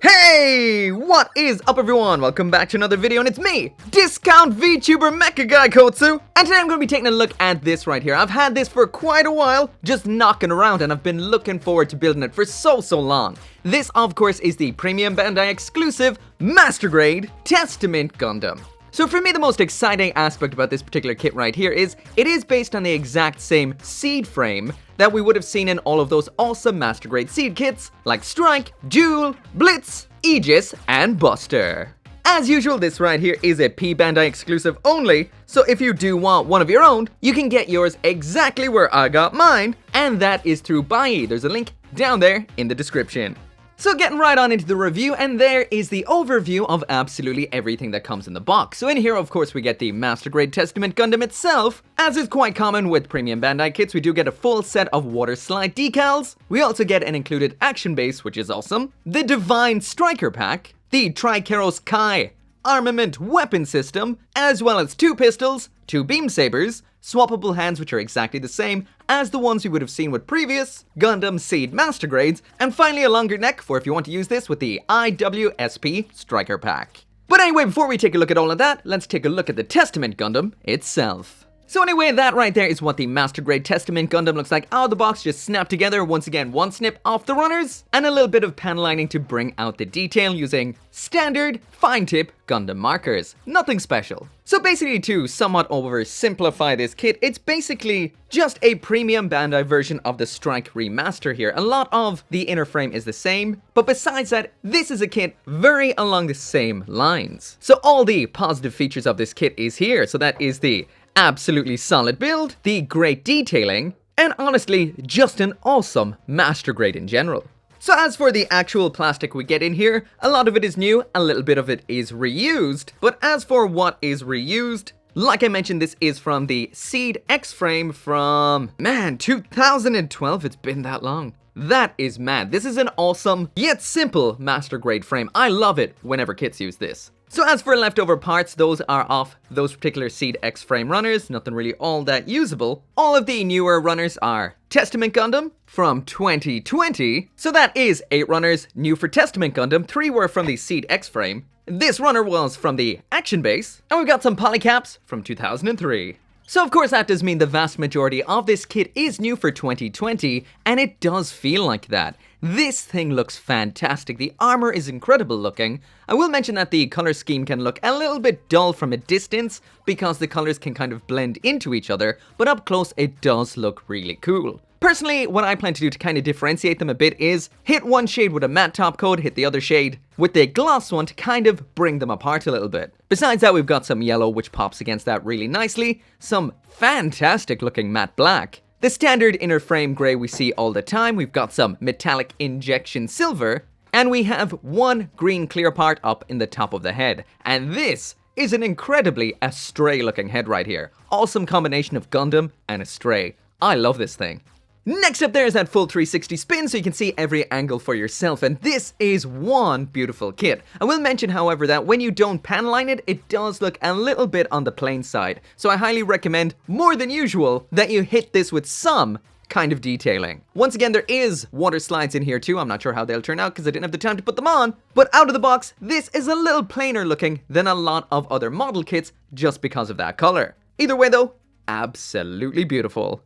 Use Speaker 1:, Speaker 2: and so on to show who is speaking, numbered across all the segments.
Speaker 1: Hey! What is up everyone? Welcome back to another video and it's me, Discount VTuber Mecha Gaikotsu, and today I'm going to be taking a look at this right here. I've had this for quite a while, just knocking around, and I've been looking forward to building it for so long. This of course is the Premium Bandai exclusive Master Grade Testament Gundam. So for me, the most exciting aspect about this particular kit right here is it is based on the exact same seed frame that we would have seen in all of those awesome Master Grade seed kits like Strike, Duel, Blitz, Aegis, and Buster. As usual, this right here is a P Bandai exclusive only, so if you do want one of your own, you can get yours exactly where I got mine, and that is through Buy. There's a link down there in the description. So getting right on into the review, and there is the overview of absolutely everything that comes in the box. So in here, of course, we get the Master Grade Testament Gundam itself. As is quite common with Premium Bandai kits, we do get a full set of water slide decals. We also get an included action base, which is awesome. The Divine Striker Pack, the Trikeros Kai armament weapon system, as well as 2 pistols, 2 beam sabers, swappable hands which are exactly the same as the ones we would have seen with previous Gundam Seed Master Grades, and finally a longer neck for if you want to use this with the IWSP Striker Pack. But anyway, before we take a look at all of that, let's take a look at the Testament Gundam itself. So anyway, that right there is what the Master Grade Testament Gundam looks like out of the box, just snapped together. Once again, one snip off the runners, and a little bit of panel lining to bring out the detail using standard fine tip Gundam markers. Nothing special. So basically, to somewhat oversimplify this kit, it's basically just a Premium Bandai version of the Strike remaster here. A lot of the inner frame is the same, but besides that, this is a kit very along the same lines. So all the positive features of this kit is here. So that is the absolutely solid build, the great detailing, and honestly, just an awesome Master Grade in general. So as for the actual plastic we get in here, a lot of it is new, a little bit of it is reused, but as for what is reused, like I mentioned, this is from the Seed X frame from, man, 2012, it's been that long. That is mad. This is an awesome, yet simple Master Grade frame. I love it whenever kits use this. So as for leftover parts, those are off those particular Seed X frame runners, nothing really all that usable. All of the newer runners are Testament Gundam from 2020, so that is 8 runners new for Testament Gundam, 3 were from the Seed X frame. This runner was from the Action Base, and we've got some polycaps from 2003. So of course that does mean the vast majority of this kit is new for 2020, and it does feel like that. This thing looks fantastic. The armor is incredible looking. I will mention that the color scheme can look a little bit dull from a distance because the colors can kind of blend into each other, but up close it does look really cool. Personally, what I plan to do to kind of differentiate them a bit is hit one shade with a matte top coat, hit the other shade with the gloss one to kind of bring them apart a little bit. Besides that, we've got some yellow which pops against that really nicely, some fantastic looking matte black, the standard inner frame gray we see all the time, we've got some metallic injection silver, and we have one green clear part up in the top of the head. And this is an incredibly ASTRAY looking head right here. Awesome combination of Gundam and ASTRAY. I love this thing. Next up there is that full 360 spin so you can see every angle for yourself, and this is one beautiful kit. I will mention however that when you don't panline it, it does look a little bit on the plain side, so I highly recommend, more than usual, that you hit this with some kind of detailing. Once again, there is water slides in here too. I'm not sure how they'll turn out because I didn't have the time to put them on, but out of the box, this is a little plainer looking than a lot of other model kits just because of that color. Either way though, absolutely beautiful.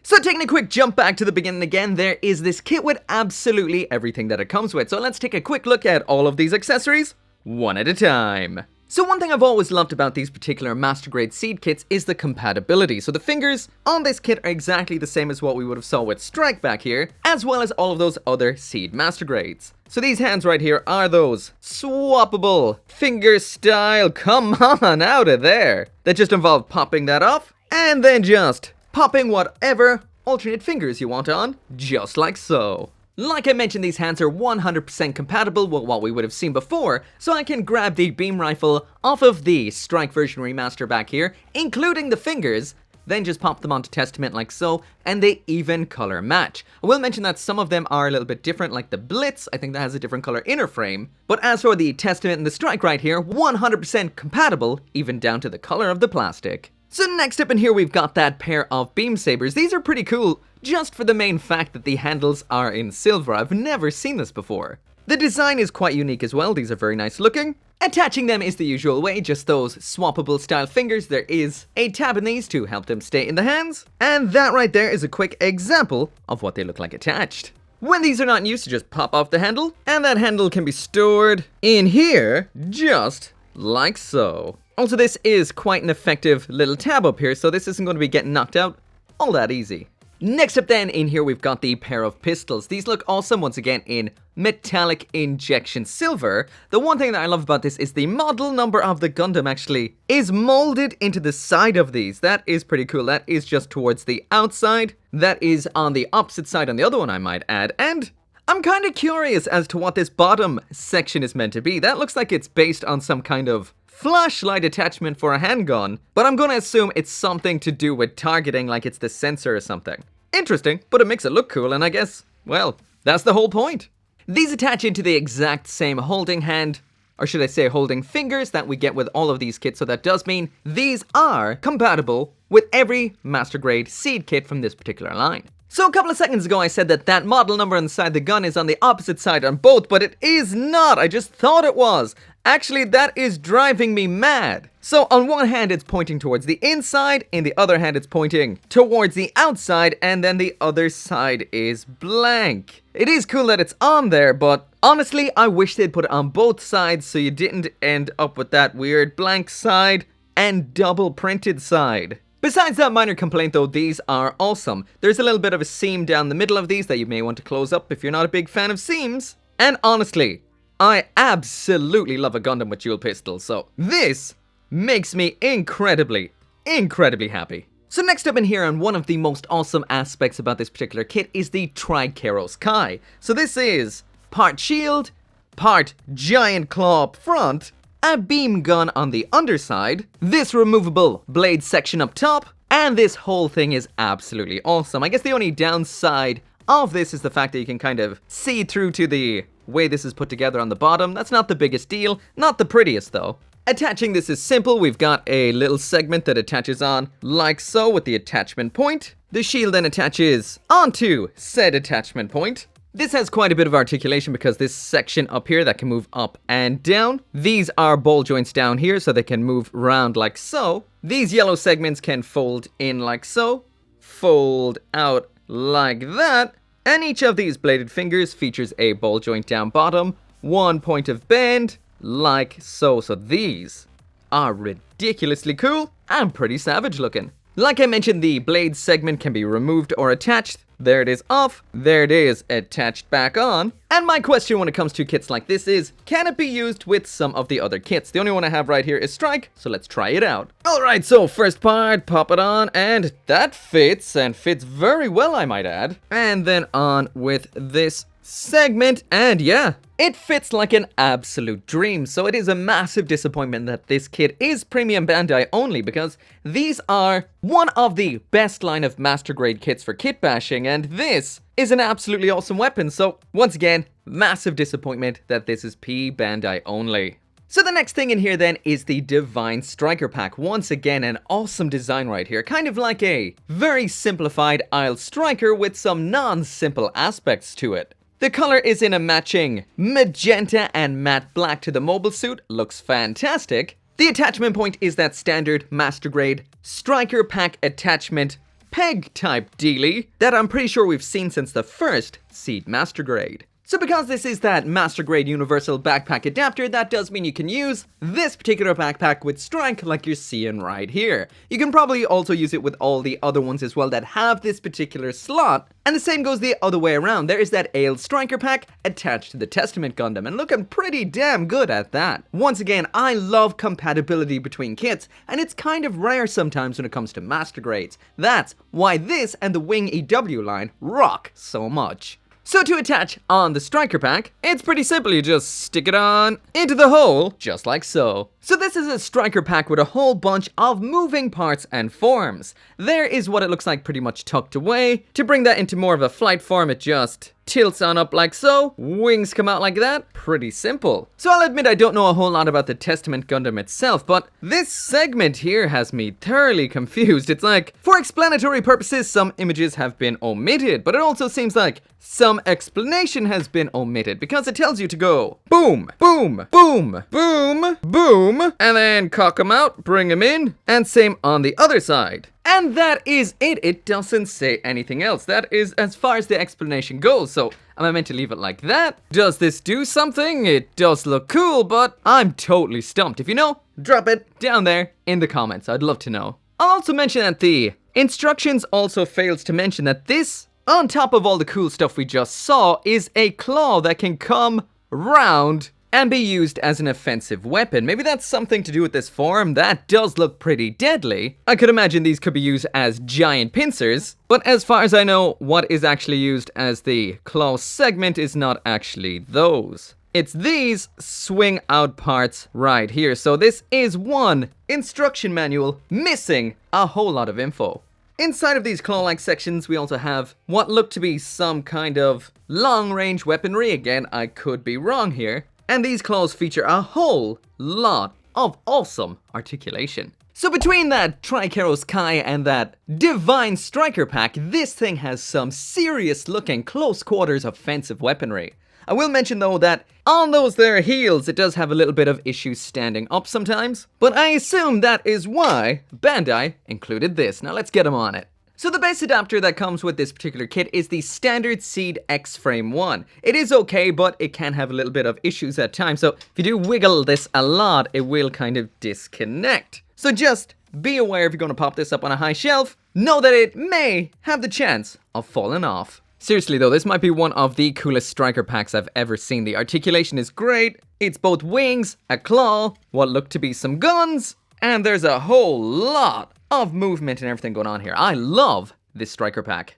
Speaker 1: So taking a quick jump back to the beginning again, there is this kit with absolutely everything that it comes with. So let's take a quick look at all of these accessories, one at a time. So one thing I've always loved about these particular Master Grade Seed kits is the compatibility. So the fingers on this kit are exactly the same as what we would have saw with Strike back here, as well as all of those other Seed Master Grades. So these hands right here are those swappable finger style, come on out of there, that just involve popping that off, and then just popping whatever alternate fingers you want on, just like so. Like I mentioned, these hands are 100% compatible with what we would have seen before, so I can grab the beam rifle off of the Strike version remaster back here, including the fingers, then just pop them onto Testament like so, and they even color match. I will mention that some of them are a little bit different, like the Blitz, I think that has a different color inner frame, but as for the Testament and the Strike right here, 100% compatible, even down to the color of the plastic. So next up in here we've got that pair of beam sabers. These are pretty cool, just for the main fact that the handles are in silver. I've never seen this before. The design is quite unique as well, these are very nice looking. Attaching them is the usual way, just those swappable style fingers. There is a tab in these to help them stay in the hands. And that right there is a quick example of what they look like attached. When these are not in use, you just pop off the handle, and that handle can be stored in here, just like so. Also, this is quite an effective little tab up here, so this isn't going to be getting knocked out all that easy. Next up then, in here we've got the pair of pistols. These look awesome once again in metallic injection silver. The one thing that I love about this is the model number of the Gundam actually is molded into the side of these. That is pretty cool. That is just towards the outside. That is on the opposite side on the other one, I might add. And I'm kind of curious as to what this bottom section is meant to be. That looks like it's based on some kind of flashlight attachment for a handgun, but I'm gonna assume it's something to do with targeting, like it's the sensor or something. Interesting, but it makes it look cool, and I guess, well, that's the whole point. These attach into the exact same holding hand, or should I say holding fingers, that we get with all of these kits, so that does mean these are compatible with every Master Grade seed kit from this particular line. So a couple of seconds ago I said that that model number inside the gun is on the opposite side on both, but it is not. I just thought it was. Actually, that is driving me mad. So on one hand it's pointing towards the inside, in the other hand it's pointing towards the outside, and then the other side is blank. It is cool that it's on there, but honestly I wish they'd put it on both sides so you didn't end up with that weird blank side and double printed side. Besides that minor complaint though, these are awesome. There's a little bit of a seam down the middle of these that you may want to close up if you're not a big fan of seams. And honestly, I absolutely love a Gundam with dual pistols, so this makes me incredibly happy. So next up in here, and one of the most awesome aspects about this particular kit is the Trikeros Kai. So this is part shield, part giant claw up front, a beam gun on the underside, this removable blade section up top, and this whole thing is absolutely awesome. I guess the only downside of this is the fact that you can kind of see through to the way this is put together on the bottom. That's not the biggest deal, not the prettiest though. Attaching this is simple. We've got a little segment that attaches on like so with the attachment point. The shield then attaches onto said attachment point. This has quite a bit of articulation because this section up here that can move up and down. These are ball joints down here so they can move around like so. These yellow segments can fold in like so, fold out like that, and each of these bladed fingers features a ball joint down bottom, one point of bend, like so. So these are ridiculously cool and pretty savage looking. Like I mentioned, the blade segment can be removed or attached. There it is off, there it is attached back on. And my question when it comes to kits like this is, can it be used with some of the other kits? The only one I have right here is Strike, so let's try it out. Alright, so first part, pop it on, and that fits, and fits very well I might add. And then on with this segment, and yeah, it fits like an absolute dream. So it is a massive disappointment that this kit is premium Bandai only, because these are one of the best line of master grade kits for kit bashing, and this is an absolutely awesome weapon. So once again, massive disappointment that this is P Bandai only. So the next thing in here then is the Divine Striker Pack. Once again, an awesome design right here. Kind of like a very simplified Isle Striker with some non-simple aspects to it. The color is in a matching magenta and matte black to the mobile suit. Looks fantastic. The attachment point is that standard Master Grade Striker Pack attachment peg type dealie that I'm pretty sure we've seen since the first Seed Master Grade. So because this is that Master Grade Universal Backpack Adapter, that does mean you can use this particular backpack with Strike like you're seeing right here. You can probably also use it with all the other ones as well that have this particular slot. And the same goes the other way around. There is that Ale Striker Pack attached to the Testament Gundam, and looking pretty damn good at that. Once again, I love compatibility between kits, and it's kind of rare sometimes when it comes to Master Grades. That's why this and the Wing EW line rock so much. So to attach on the Striker Pack, it's pretty simple. You just stick it on into the hole, just like so. So this is a Striker Pack with a whole bunch of moving parts and forms. There is what it looks like pretty much tucked away. To bring that into more of a flight form, it just tilts on up like so, wings come out like that, pretty simple. So I'll admit I don't know a whole lot about the Testament Gundam itself, but this segment here has me thoroughly confused. It's like, for explanatory purposes, some images have been omitted, but it also seems like some explanation has been omitted because it tells you to go boom, boom, boom, boom, boom, and then cock them out, bring them in, and same on the other side. And that is it. It doesn't say anything else. That is as far as the explanation goes. So am I meant to leave it like that? Does this do something? It does look cool, but I'm totally stumped. If you know, drop it down there in the comments. I'd love to know. I'll also mention that the instructions also fails to mention that this, on top of all the cool stuff we just saw, is a claw that can come round and be used as an offensive weapon. Maybe that's something to do with this form. That does look pretty deadly. I could imagine these could be used as giant pincers, but as far as I know, what is actually used as the claw segment is not actually those. It's these swing out parts right here. So this is one instruction manual missing a whole lot of info. Inside of these claw-like sections, we also have what look to be some kind of long-range weaponry. Again, I could be wrong here. And these claws feature a whole lot of awesome articulation. So between that Triceros Kai and that Divine Striker Pack, this thing has some serious looking close quarters offensive weaponry. I will mention though that on those there heels, it does have a little bit of issues standing up sometimes. But I assume that is why Bandai included this. Now let's get them on it. So the base adapter that comes with this particular kit is the standard Seed X-Frame 1. It is okay, but it can have a little bit of issues at times. So if you do wiggle this a lot, it will kind of disconnect. So just be aware if you're going to pop this up on a high shelf, know that it may have the chance of falling off. Seriously though, this might be one of the coolest striker packs I've ever seen. The articulation is great. It's both wings, a claw, what look to be some guns, and there's a whole lot of movement and everything going on here. I love this striker pack.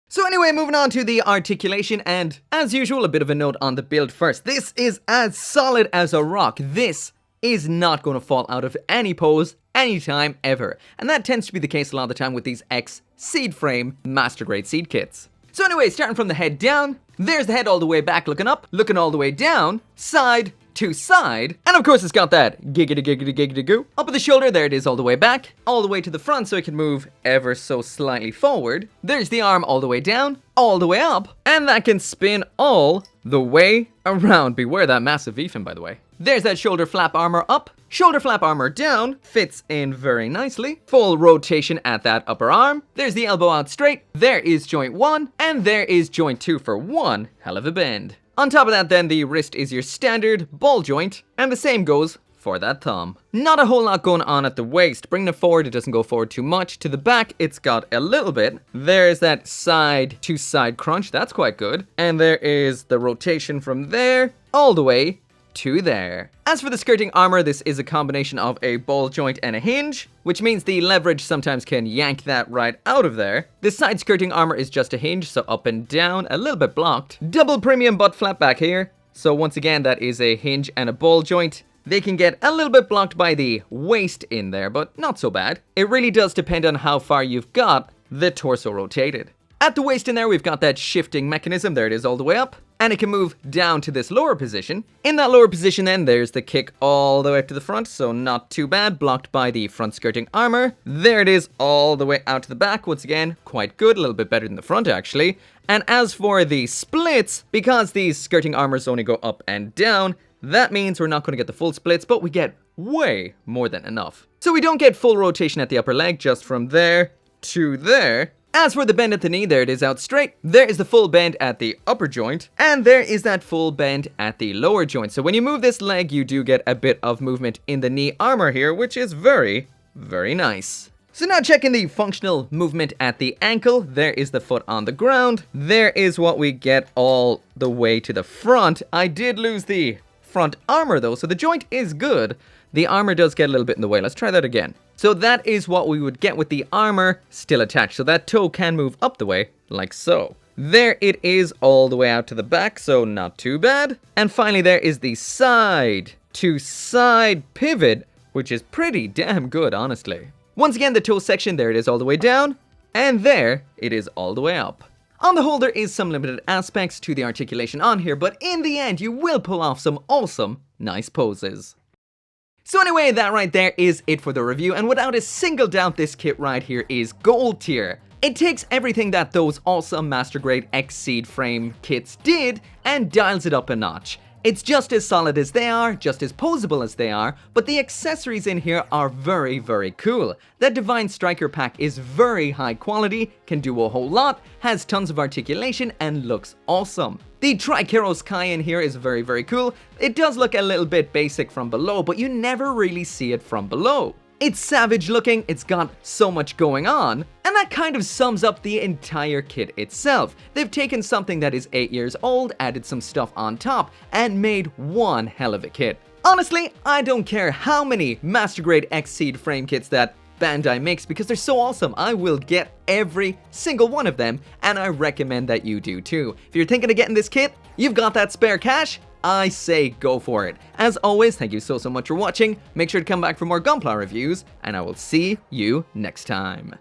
Speaker 1: So anyway, moving on to the articulation, and as usual, a bit of a note on the build first. This is as solid as a rock. This is not going to fall out of any pose, anytime, ever. And that tends to be the case a lot of the time with these X seed frame master grade seed kits. So anyway, starting from the head down, there's the head all the way back looking up, looking all the way down, side to side, and of course it's got that giggity giggity giggity goo. Up at the shoulder, there it is all the way back, all the way to the front so it can move ever so slightly forward. There's the arm all the way down, all the way up, and that can spin all the way around. Beware that massive V-fin, by the way. There's that shoulder flap armor up, shoulder flap armor down, fits in very nicely. Full rotation at that upper arm. There's the elbow out straight, there is joint 1, and there is joint 2 for one hell of a bend. On top of that then, the wrist is your standard ball joint, and the same goes for that thumb. Not a whole lot going on at the waist. Bringing it forward, it doesn't go forward too much. To the back, it's got a little bit. There's that side to side crunch, that's quite good. And there is the rotation from there all the way to there. As for the skirting armor, this is a combination of a ball joint and a hinge, which means the leverage sometimes can yank that right out of there. The side skirting armor is just a hinge, so up and down, a little bit blocked. Double premium butt flap back here. So once again, that is a hinge and a ball joint. They can get a little bit blocked by the waist in there, but not so bad. It really does depend on how far you've got the torso rotated. At the waist in there, we've got that shifting mechanism. There it is all the way up. And it can move down to this lower position. In that lower position then, there's the kick all the way up to the front, so not too bad, blocked by the front skirting armor. There it is all the way out to the back. Once again, quite good, a little bit better than the front actually. And as for the splits, because these skirting armors only go up and down, that means we're not going to get the full splits, but we get way more than enough. So we don't get full rotation at the upper leg, just from there to there. As for the bend at the knee, there it is out straight. There is the full bend at the upper joint, and there is that full bend at the lower joint. So when you move this leg, you do get a bit of movement in the knee armor here, which is very, very nice. So now checking the functional movement at the ankle, there is the foot on the ground. There is what we get all the way to the front. I did lose the front armor though, so the joint is good. The armor does get a little bit in the way. Let's try that again. So that is what we would get with the armor still attached. So that toe can move up the way, like so. There it is all the way out to the back, so not too bad. And finally there is the side to side pivot, which is pretty damn good, honestly. Once again, the toe section, there it is all the way down. And there it is all the way up. On the whole, there is some limited aspects to the articulation on here, but in the end, you will pull off some awesome, nice poses. So anyway, that right there is it for the review, and without a single doubt, this kit right here is gold tier. It takes everything that those awesome Master Grade X-Seed frame kits did and dials it up a notch. It's just as solid as they are, just as posable as they are, but the accessories in here are very, very cool. The Divine Striker pack is very high quality, can do a whole lot, has tons of articulation, and looks awesome. The Trikeros Kai in here is very, very cool. It does look a little bit basic from below, but you never really see it from below. It's savage looking, it's got so much going on, and that kind of sums up the entire kit itself. They've taken something that is 8 years old, added some stuff on top, and made one hell of a kit. Honestly, I don't care how many Master Grade X-Seed frame kits that Bandai makes because they're so awesome. I will get every single one of them, and I recommend that you do too. If you're thinking of getting this kit, you've got that spare cash, I say go for it. As always, thank you so much for watching. Make sure to come back for more Gunpla reviews, and I will see you next time.